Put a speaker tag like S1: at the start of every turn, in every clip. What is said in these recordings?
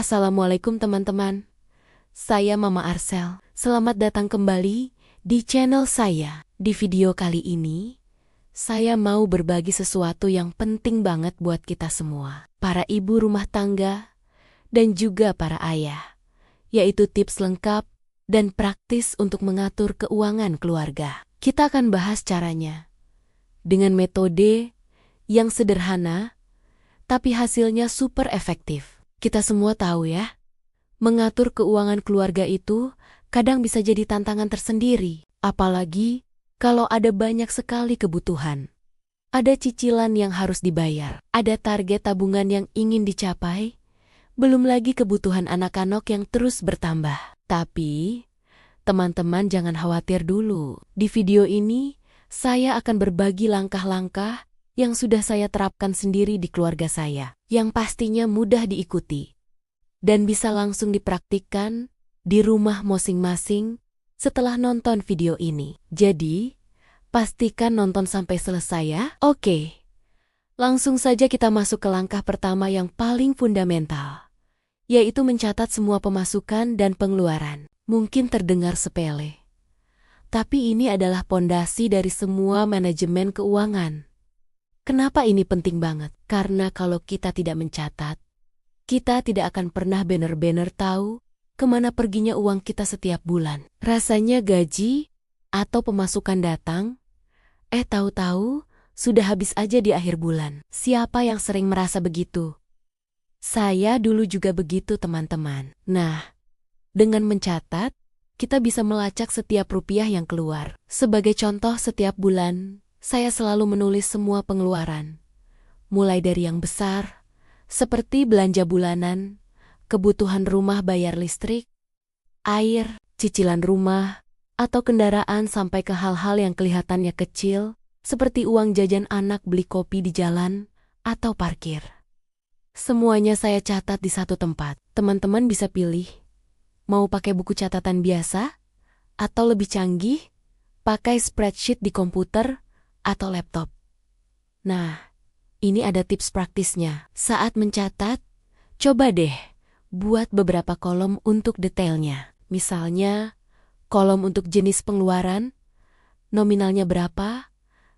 S1: Assalamualaikum teman-teman. Saya Mama Arsel. Selamat datang kembali di channel saya. Di video kali ini, saya mau berbagi sesuatu yang penting banget buat kita semua. Para ibu rumah tangga dan juga para ayah. Yaitu tips lengkap dan praktis untuk mengatur keuangan keluarga. Kita akan bahas caranya. Dengan metode yang sederhana, tapi hasilnya super efektif. Kita semua tahu ya, mengatur keuangan keluarga itu kadang bisa jadi tantangan tersendiri. Apalagi kalau ada banyak sekali kebutuhan. Ada cicilan yang harus dibayar, ada target tabungan yang ingin dicapai, belum lagi kebutuhan anak-anak yang terus bertambah. Tapi, teman-teman jangan khawatir dulu. Di video ini, saya akan berbagi langkah-langkah yang sudah saya terapkan sendiri di keluarga saya, yang pastinya mudah diikuti dan bisa langsung dipraktikkan di rumah masing-masing setelah nonton video ini. Jadi, pastikan nonton sampai selesai ya. Oke, langsung saja kita masuk ke langkah pertama yang paling fundamental, yaitu mencatat semua pemasukan dan pengeluaran. Mungkin terdengar sepele, tapi ini adalah pondasi dari semua manajemen keuangan. Kenapa ini penting banget? Karena kalau kita tidak mencatat, kita tidak akan pernah benar-benar tahu kemana perginya uang kita setiap bulan. Rasanya gaji atau pemasukan datang, tahu-tahu sudah habis aja di akhir bulan. Siapa yang sering merasa begitu? Saya dulu juga begitu, teman-teman. Nah, dengan mencatat, kita bisa melacak setiap rupiah yang keluar. Sebagai contoh, setiap bulan, saya selalu menulis semua pengeluaran, mulai dari yang besar, seperti belanja bulanan, kebutuhan rumah bayar listrik, air, cicilan rumah, atau kendaraan sampai ke hal-hal yang kelihatannya kecil, seperti uang jajan anak beli kopi di jalan, atau parkir. Semuanya saya catat di satu tempat. Teman-teman bisa pilih, mau pakai buku catatan biasa, atau lebih canggih, pakai spreadsheet di komputer, atau laptop. Nah, ini ada tips praktisnya. Saat mencatat, coba deh buat beberapa kolom untuk detailnya. Misalnya, kolom untuk jenis pengeluaran, nominalnya berapa,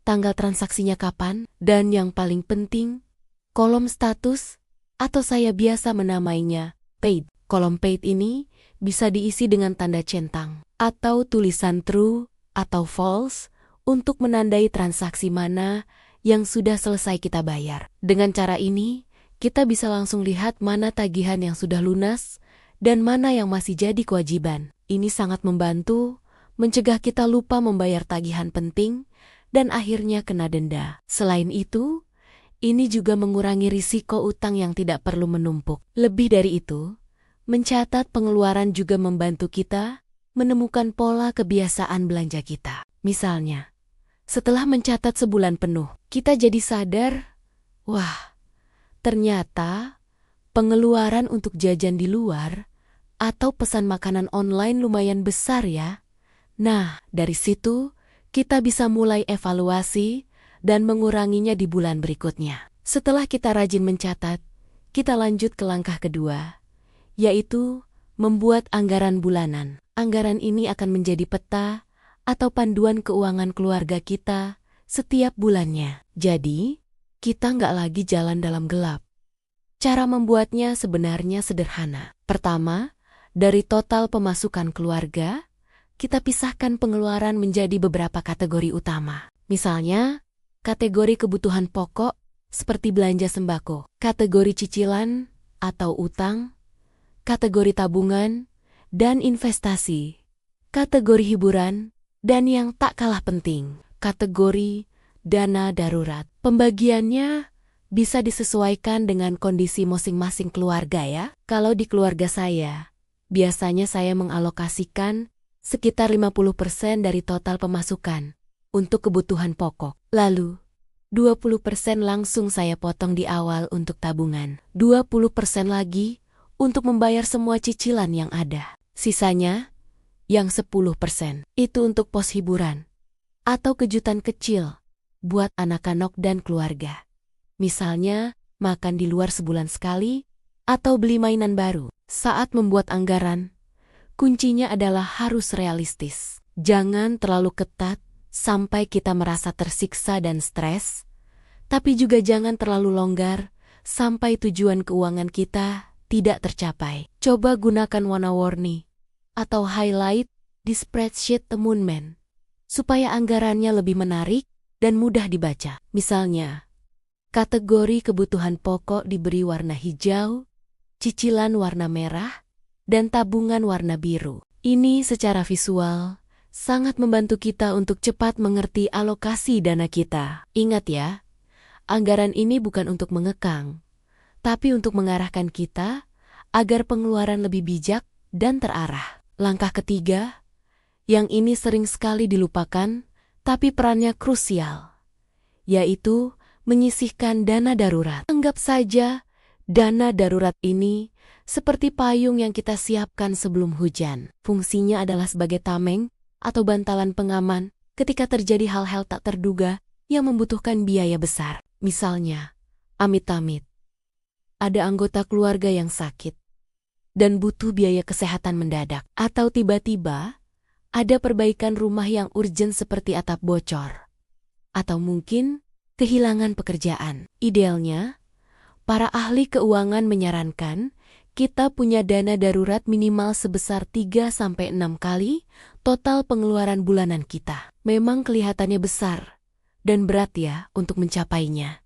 S1: tanggal transaksinya kapan, dan yang paling penting, kolom status, atau saya biasa menamainya paid. Kolom paid ini bisa diisi dengan tanda centang, atau tulisan true atau false, untuk menandai transaksi mana yang sudah selesai kita bayar. Dengan cara ini, kita bisa langsung lihat mana tagihan yang sudah lunas dan mana yang masih jadi kewajiban. Ini sangat membantu mencegah kita lupa membayar tagihan penting dan akhirnya kena denda. Selain itu, ini juga mengurangi risiko utang yang tidak perlu menumpuk. Lebih dari itu, mencatat pengeluaran juga membantu kita menemukan pola kebiasaan belanja kita. Misalnya, setelah mencatat sebulan penuh, kita jadi sadar, wah, ternyata pengeluaran untuk jajan di luar atau pesan makanan online lumayan besar ya. Nah, dari situ kita bisa mulai evaluasi dan menguranginya di bulan berikutnya. Setelah kita rajin mencatat, kita lanjut ke langkah kedua, yaitu membuat anggaran bulanan. Anggaran ini akan menjadi peta atau panduan keuangan keluarga kita setiap bulannya. Jadi, kita nggak lagi jalan dalam gelap. Cara membuatnya sebenarnya sederhana. Pertama, dari total pemasukan keluarga, kita pisahkan pengeluaran menjadi beberapa kategori utama. Misalnya, kategori kebutuhan pokok seperti belanja sembako, kategori cicilan atau utang, kategori tabungan dan investasi, kategori hiburan, dan yang tak kalah penting, kategori dana darurat. Pembagiannya bisa disesuaikan dengan kondisi masing-masing keluarga ya. Kalau di keluarga saya, biasanya saya mengalokasikan sekitar 50% dari total pemasukan untuk kebutuhan pokok. Lalu, 20% langsung saya potong di awal untuk tabungan. 20% lagi untuk membayar semua cicilan yang ada. Sisanya, yang 10% itu untuk pos hiburan atau kejutan kecil buat anak-anak dan keluarga. Misalnya, makan di luar sebulan sekali atau beli mainan baru. Saat membuat anggaran, kuncinya adalah harus realistis. Jangan terlalu ketat sampai kita merasa tersiksa dan stres, tapi juga jangan terlalu longgar sampai tujuan keuangan kita tidak tercapai. Coba gunakan warna-warni atau highlight di spreadsheet temunmen supaya anggarannya lebih menarik dan mudah dibaca. Misalnya, kategori kebutuhan pokok diberi warna hijau, cicilan warna merah, dan tabungan warna biru. Ini secara visual sangat membantu kita untuk cepat mengerti alokasi dana kita. Ingat ya, anggaran ini bukan untuk mengekang, tapi untuk mengarahkan kita agar pengeluaran lebih bijak dan terarah. Langkah ketiga, yang ini sering sekali dilupakan, tapi perannya krusial, yaitu menyisihkan dana darurat. Anggap saja dana darurat ini seperti payung yang kita siapkan sebelum hujan. Fungsinya adalah sebagai tameng atau bantalan pengaman ketika terjadi hal-hal tak terduga yang membutuhkan biaya besar. Misalnya, amit-amit, ada anggota keluarga yang sakit dan butuh biaya kesehatan mendadak. Atau tiba-tiba ada perbaikan rumah yang urgen seperti atap bocor. Atau mungkin kehilangan pekerjaan. Idealnya, para ahli keuangan menyarankan kita punya dana darurat minimal sebesar 3-6 kali total pengeluaran bulanan kita. Memang kelihatannya besar dan berat ya untuk mencapainya.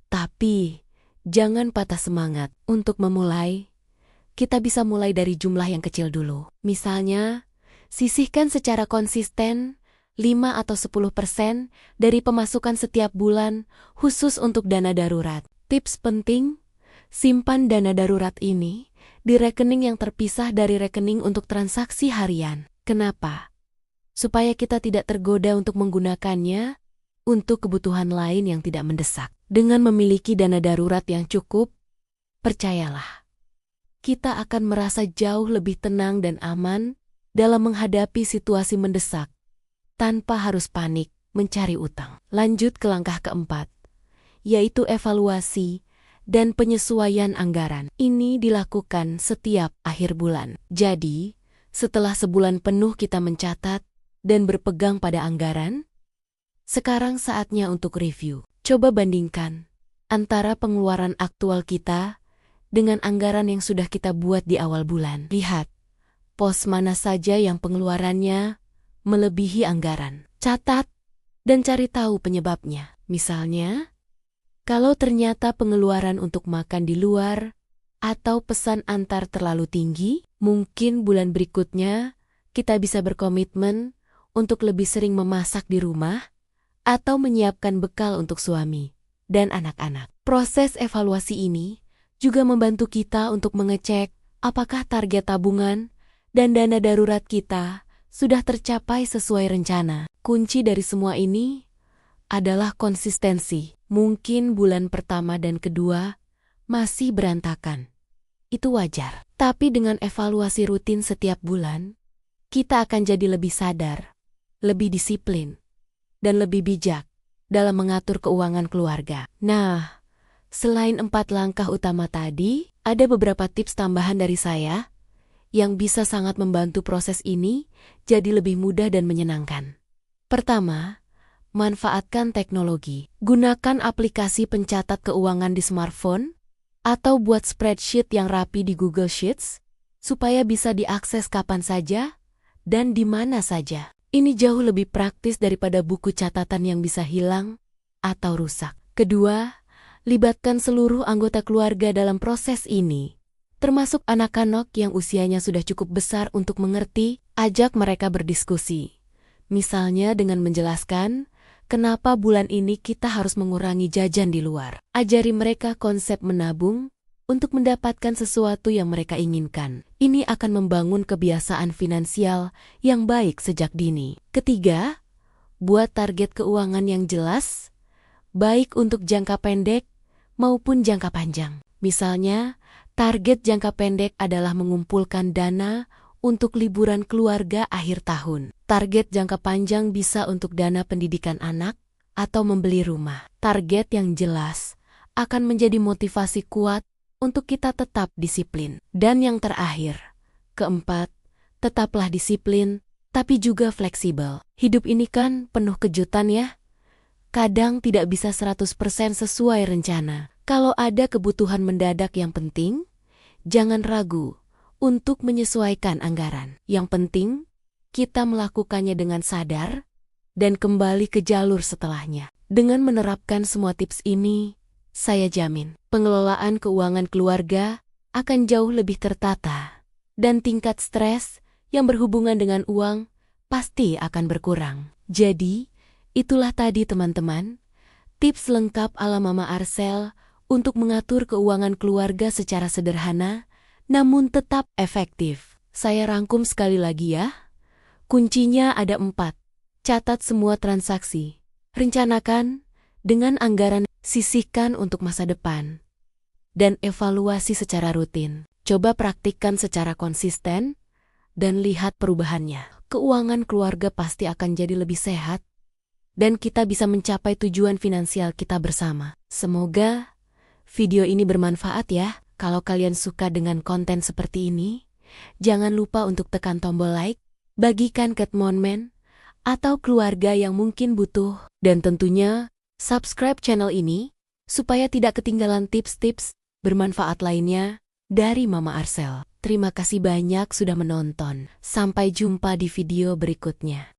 S1: Tapi jangan patah semangat. Untuk memulai, kita bisa mulai dari jumlah yang kecil dulu. Misalnya, sisihkan secara konsisten 5 atau 10% dari pemasukan setiap bulan khusus untuk dana darurat. Tips penting, simpan dana darurat ini di rekening yang terpisah dari rekening untuk transaksi harian. Kenapa? Supaya kita tidak tergoda untuk menggunakannya untuk kebutuhan lain yang tidak mendesak. Dengan memiliki dana darurat yang cukup, percayalah, kita akan merasa jauh lebih tenang dan aman dalam menghadapi situasi mendesak, tanpa harus panik mencari utang. Lanjut ke langkah keempat, yaitu evaluasi dan penyesuaian anggaran. Ini dilakukan setiap akhir bulan. Jadi, setelah sebulan penuh kita mencatat dan berpegang pada anggaran, sekarang saatnya untuk review. Coba bandingkan antara pengeluaran aktual kita dengan anggaran yang sudah kita buat di awal bulan. Lihat, pos mana saja yang pengeluarannya melebihi anggaran. Catat dan cari tahu penyebabnya. Misalnya, kalau ternyata pengeluaran untuk makan di luar atau pesan antar terlalu tinggi, mungkin bulan berikutnya kita bisa berkomitmen untuk lebih sering memasak di rumah atau menyiapkan bekal untuk suami dan anak-anak. Proses evaluasi ini juga membantu kita untuk mengecek apakah target tabungan dan dana darurat kita sudah tercapai sesuai rencana. Kunci dari semua ini adalah konsistensi. Mungkin bulan pertama dan kedua masih berantakan. Itu wajar. Tapi dengan evaluasi rutin setiap bulan, kita akan jadi lebih sadar, lebih disiplin, dan lebih bijak dalam mengatur keuangan keluarga. Nah, selain 4 langkah utama tadi, ada beberapa tips tambahan dari saya yang bisa sangat membantu proses ini jadi lebih mudah dan menyenangkan. Pertama, manfaatkan teknologi. Gunakan aplikasi pencatat keuangan di smartphone atau buat spreadsheet yang rapi di Google Sheets supaya bisa diakses kapan saja dan di mana saja. Ini jauh lebih praktis daripada buku catatan yang bisa hilang atau rusak. Kedua, libatkan seluruh anggota keluarga dalam proses ini, termasuk anak-anak yang usianya sudah cukup besar untuk mengerti. Ajak mereka berdiskusi. Misalnya dengan menjelaskan kenapa bulan ini kita harus mengurangi jajan di luar. Ajari mereka konsep menabung untuk mendapatkan sesuatu yang mereka inginkan. Ini akan membangun kebiasaan finansial yang baik sejak dini. Ketiga, buat target keuangan yang jelas, baik untuk jangka pendek maupun jangka panjang. Misalnya, target jangka pendek adalah mengumpulkan dana untuk liburan keluarga akhir tahun. Target jangka panjang bisa untuk dana pendidikan anak atau membeli rumah. Target yang jelas akan menjadi motivasi kuat untuk kita tetap disiplin. Dan yang terakhir, keempat, tetaplah disiplin, tapi juga fleksibel. Hidup ini kan penuh kejutan ya. Kadang tidak bisa 100% sesuai rencana. Kalau ada kebutuhan mendadak yang penting, jangan ragu untuk menyesuaikan anggaran. Yang penting, kita melakukannya dengan sadar dan kembali ke jalur setelahnya. Dengan menerapkan semua tips ini, saya jamin pengelolaan keuangan keluarga akan jauh lebih tertata dan tingkat stres yang berhubungan dengan uang pasti akan berkurang. Jadi, itulah tadi teman-teman, tips lengkap ala Mama Arcel untuk mengatur keuangan keluarga secara sederhana, namun tetap efektif. Saya rangkum sekali lagi ya. Kuncinya ada 4. Catat semua transaksi. Rencanakan dengan anggaran, sisihkan untuk masa depan. Dan evaluasi secara rutin. Coba praktikkan secara konsisten dan lihat perubahannya. Keuangan keluarga pasti akan jadi lebih sehat dan kita bisa mencapai tujuan finansial kita bersama. Semoga video ini bermanfaat ya. Kalau kalian suka dengan konten seperti ini, jangan lupa untuk tekan tombol like, bagikan ke teman atau keluarga yang mungkin butuh, dan tentunya subscribe channel ini supaya tidak ketinggalan tips-tips bermanfaat lainnya dari Mama Arcel. Terima kasih banyak sudah menonton. Sampai jumpa di video berikutnya.